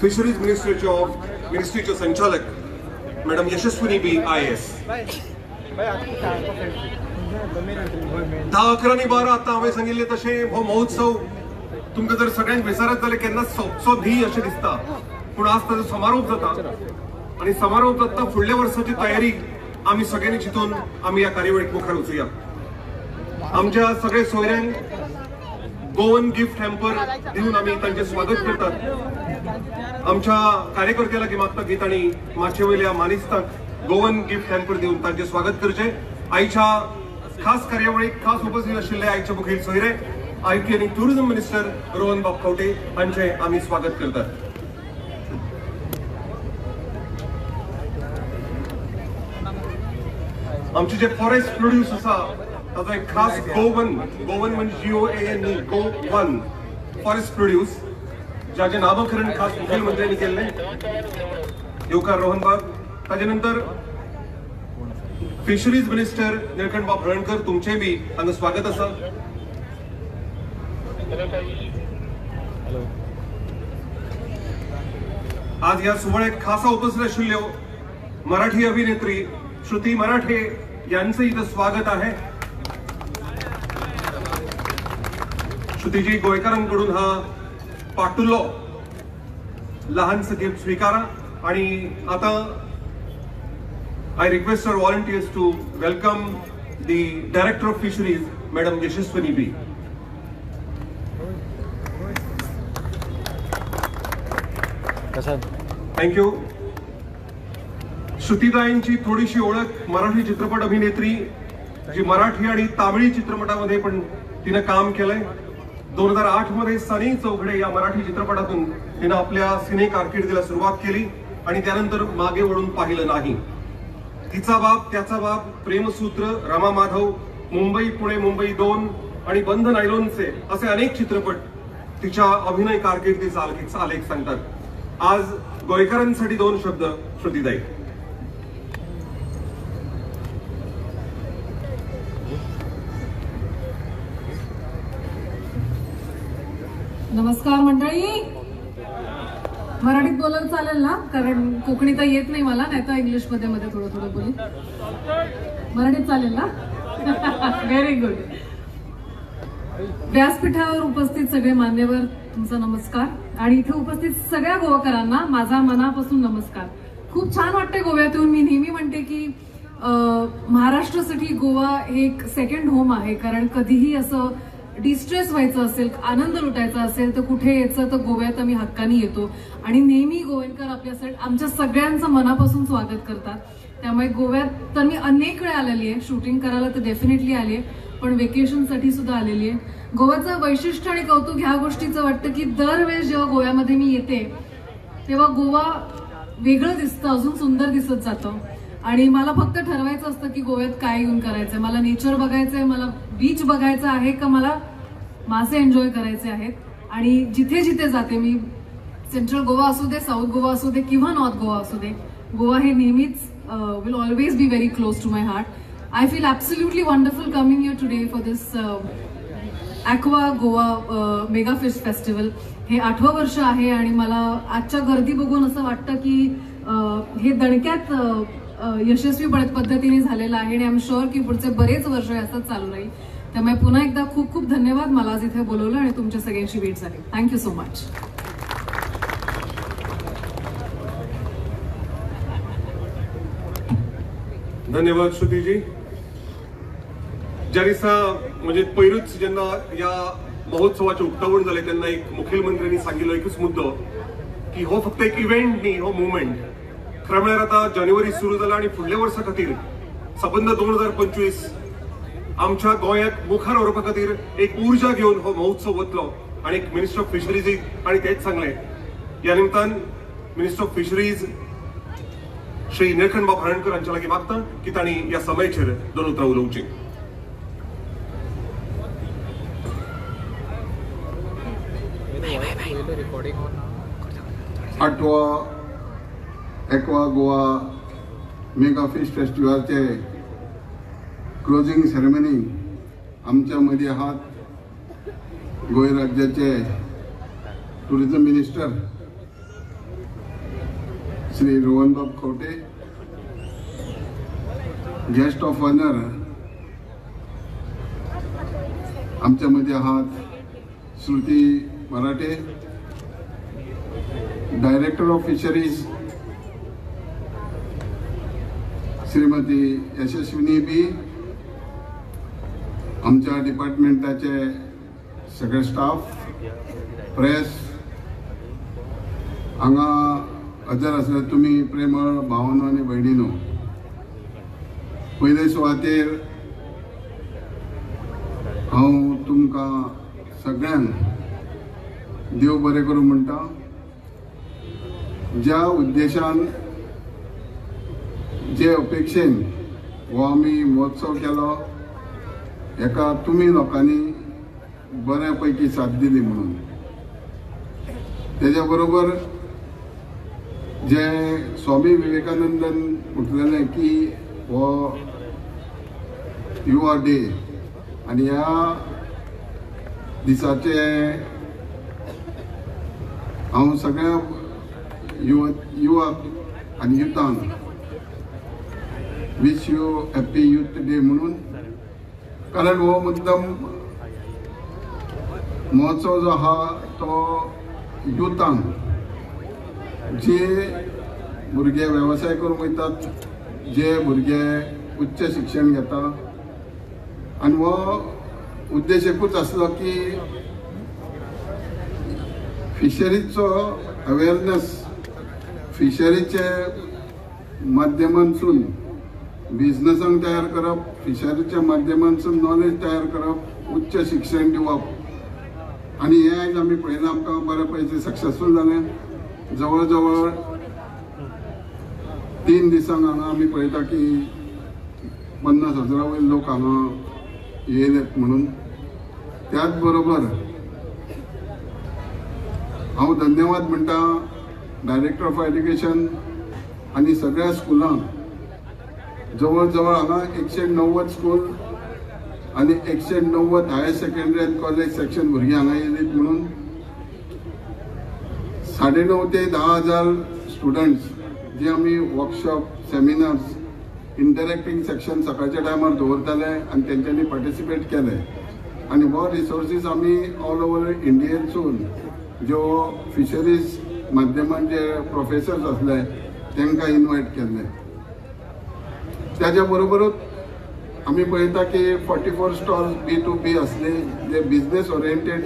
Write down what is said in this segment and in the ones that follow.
Fisheries मिनिस्ट्रीचे संचालक madam Yashaswini बी IAS 10-11-12 आता हांवें सांगिल्ले तशें हो महोत्सव तुमकां जर सगळ्यांक विचारत जाल्यार केन्ना सोंपचो न्ही अशें दिसता, पूण आज ताचो समारोप जाता आणि समारोप जाता फुडल्या वर्साची तयारी आमी सगळ्यांनी चिंतून आमी ह्या कार्यावळीक मुखार वचुया. आमच्या सगळे सोयऱ्यांक गोवन गिफ्ट हॅम्पर दिवन आमी तांचे स्वागत करतात. आमच्या कार्यकर्त्याला मागता की तांणी माचे वयल्या मानिस्तांक गोवन गिफ्ट हॅम्पर दिवन तांचे स्वागत करचे. आयच्या खास कार्यावळीक खास उपस्थित आशिल्ले आयचे मुखेल सोयरे IT आणि टुरिझम मिनिस्टर रोहन बापखवटे हांचे आमी स्वागत करतात. आमचे जे फॉरेस्ट प्रोड्यूस आसा ताचो एक खास गोवन म्हणजे GOAN गोवन फॉरेस्ट प्रोड्यूस ज्याचे नामकरण खास मुख्यमंत्र्यांनी केले येवकार रोहन बाब. ताजे नंतर फिशरीज मिनिस्टर निळकंठ बाब हळणकर तुमचे बी हांगा स्वागत आसा. आज ह्या सुवाळ्याक खासा उपस्थित आशिल्ल्यो मराठी अभिनेत्री श्रुती मराठे यांचं इथं स्वागत आहे. श्रुतीजी गोयकरांकडून हा पाटुलो लहानसं गिफ्ट स्वीकारा आणि आता I request our volunteers to welcome the director of fisheries madam Yashaswini B. Thank you. श्रुतीताईंची थोडीशी ओळख मराठी चित्रपट अभिनेत्री जी मराठी आणि तामिळी चित्रपटामध्ये पण तिनं काम केलंय. 2008 मध्ये सनी चौघडे या मराठी चित्रपटातून तिनं आपल्या सिने कारकिर्दीला सुरुवात केली आणि त्यानंतर मागे वळून पाहिलं नाही. तिचा बाप त्याचा बाप, प्रेमसूत्र, रमा माधव, मुंबई पुणे मुंबई 2 आणि बंध नायलॉनचे असे अनेक चित्रपट तिच्या अभिनय कारकिर्दीचा आलेख सांगतात. आज गोयकरांसाठी 2 शब्द श्रुतीताई. नमस्कार मंडळी. मराठीत बोलायला चालेल ना, कारण कोकणी तर येत नाही मला, नाही तर इंग्लिश मध्ये थोडं बोलेल. मराठीत चालेल ना? Very good. व्यासपीठावर उपस्थित सगळे मान्यवर तुमचा नमस्कार आणि इथे उपस्थित सगळ्या गोवाकरांना माझा मनापासून नमस्कार. खूप छान वाटते गोव्यात येऊन. मी नेहमी म्हणते की महाराष्ट्रासाठी गोवा हे एक सेकंड होम आहे, कारण कधीही असं डिस्ट्रेस व्हायचं असेल, आनंद लुटायचा असेल तर कुठे यायचं तर गोव्यात आम्ही हक्कानी येतो आणि नेहमी गोवेंकर आपल्यासाठी आमच्या सगळ्यांचं मनापासून स्वागत करतात. त्यामुळे गोव्यात तर मी अनेक वेळा आलेली आहे, शूटिंग करायला तर डेफिनेटली आली आहे, पण वेकेशनसाठी सुद्धा आलेली आहे. गोव्याचं वैशिष्ट्य आणि कौतुक ह्या गोष्टीचं वाटतं की दरवेळेस जेव्हा गोव्यामध्ये मी येते तेव्हा गोवा वेगळं दिसतं, अजून सुंदर दिसत जातं. आणि मला फक्त ठरवायचं असतं की गोव्यात काय येऊन करायचंय. मला नेचर बघायचंय, मला बीच बघायचं आहे का मला मासे एन्जॉय करायचे आहेत. आणि जिथे जिथे जाते मी, सेंट्रल गोवा असू दे, साऊथ गोवा असू दे किंवा नॉर्थ गोवा असू दे, गोवा हे नेहमीच will always be very close to my heart. I feel absolutely wonderful coming here today for this aqua Goa mega fish festival. हे 8वं वर्ष आहे आणि मला आजच्या गर्दी बघून असं वाटतं की हे दणक्यात यशस्वी पद्धतीने झालेलं आहे आणि आय एम शुअर की पुढचे बरेच वर्ष असंच चालू राहील. त्यामुळे पुन्हा एकदा खूप खूप धन्यवाद. मला आज इथे बोलवलं आणि तुमच्या सगळ्यांची भेट झाली. Thank you so much. धन्यवाद श्रुतीजी. ज्या दिसा म्हणजे पयरूच जेन्ना या महोत्सवाचे उक्तावण झाले तेन्ना एक मुखेलमंत्र्यांनी सांगिल्लो एकूच मुद्दो की हो फक्त एक इव्हेंट न्ही, हो मुवमेंट. खरं म्हळ्यार आता जानेवारी सुरू जाला आणि फुडल्या वर्सा खातीर सबंद 2025 आमच्या गोंयाक मुखार व्हरपा खातीर एक उर्जा घेवन हो महोत्सव वतलो. आणि एक मिनिस्टर ऑफ फिशरीजीक आणि तेच सांगले. ह्या निमतान minister of fisheries Shri Nilkanth बाब हळणकर हांच्या लागीं मागता की तांणी ह्या समयाचेर 2 उतरां उलोवचीं. ॲक्वा गोवा मेगा फिश फेस्टिवलचे क्लोजिंग सेरेमनी आमच्या मध्ये आहात गोंय राज्याचे टुरिझम मिनिस्टर श्री रोहनबाब खवटे, गेस्ट ऑफ ऑनर आमच्या मध्ये आहात Shruti Marathe, director of fisheries Shrimati Yashaswini B, आमच्या डिपार्टमेंटाचे सगळे स्टाफ, प्रेस, हांगा हजर आसले तुम्ही प्रेमळ भावनो आनी भयणीनो, पयले सुवातेर हांव तुमकां सगळ्यांक देव बरें करूं म्हणटा. ज्या उद्देशान जे अपेक्षेन हो आमी महोत्सव केलो, हेका तुमी लोकांनी बऱ्यापैकी साथ दिली म्हणून. तेज्या बरोबर जे स्वामी विवेकानंदन म्हटलेलें की हो युवा डे, आनी ह्या दिसाचे हांव सगळ्या युवक आनी युथांक wish you happy youth day म्हणून. कारण हो मुद्दम महोत्सव जो आहा तो युथांक, जे भुरगे वेवसाय करूंक वयतात, जे भुरगे उच्च शिक्षण घेता, आनी हो उद्देश एकूच आसलो की फिशरीचो अवेरनेस, फिशरीचे माध्यमांतसून बिझनसांक तयार करप, फिशरीच्या माध्यमांतसून नॉलेज तयार करप, उच्च शिक्षण दिवप. आनी हे आयज आमी पळयलां, आमकां बऱ्यापैकी सक्सेसफूल जालें. जवळ जवळ 3 दिसांक हांगा आमी पळयता की 50,000 वयर लोक हांगा येयलेत म्हणून. त्याच बरोबर हांव धन्यवाद म्हणटा डायरेक्टर ऑफ एड्युकेशन आनी सगळ्या स्कुलांक. जवळ जवळ हांगा 190 स्कूल आनी 190 हायर सेकंडरी आनी कॉलेज सेक्शन भुरगीं हांगा येयलीत म्हणून. 9.5 ते 10,000 स्टुडंट्स जे आमी वर्कशॉप, सेमिनार्स, इंटरॅक्टिंग सेक्शन सकाळच्या टायमार दवरताले आनी तेंच्यांनी पार्टिसिपेट केले. आनी हो रिसोर्सीस आमी ऑल ओवर इंडियेनसून ज्यो फिशरीज माध्यमान जे प्रोफेसर्स आसले तांकां इन्वायट केल्ले. त्याच्या बरोबरूच आमी पळयता की 44 स्टॉल्स B2B आसले, जे बिझनेस ओरिएंटेड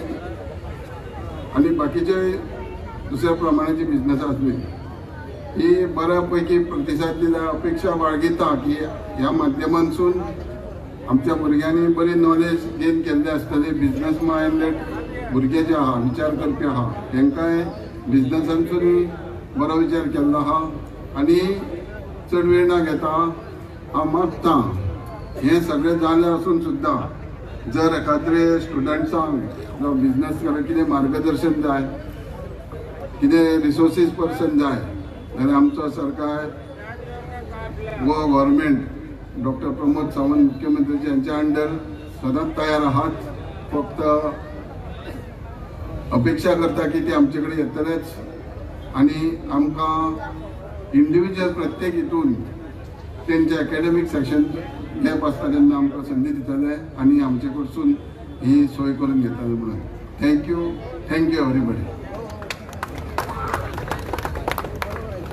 आनी बाकीचे दुसऱ्या प्रमाणाची बिझनेस आसली. ही बऱ्यापैकी प्रतिसाद दिला. अपेक्षा बाळगिता की ह्या माध्यमांतसून आमच्या भुरग्यांनी बरी नॉलेज गेन केल्ली आसतली. बिझनेस मायंडेड भुरगे जे आहा, विचार करपी आहा, तांकांय बिझनेसांतसून बरो विचार केल्लो आहा. आनी चड वेळ ना घेता हांव मागतां हें सगळें जालें आसून सुद्दां जर एखाद्रे स्टुडंट्सांक जो बिझनेस करात कितें मार्गदर्शन जाय, कितें रिसोर्सीस पर्सन जाय, जाल्यार आमचो सरकार व गव्हर्मेंट डॉक्टर प्रमोद सावंत मुख्यमंत्री यांच्या अंडर सदांच तयार आहात. फक्त अपेक्षा करता की ते आमचे कडेन येतलेच आनी आमकां इंडिविज्युअल प्रत्येक हितून तेंचे एकेडमीक सेक्शन गॅप आसता तेन्ना आमकां संदी दितले आनी आमचे कडसून ही सोय करून घेतले म्हणून. Thank you everybody.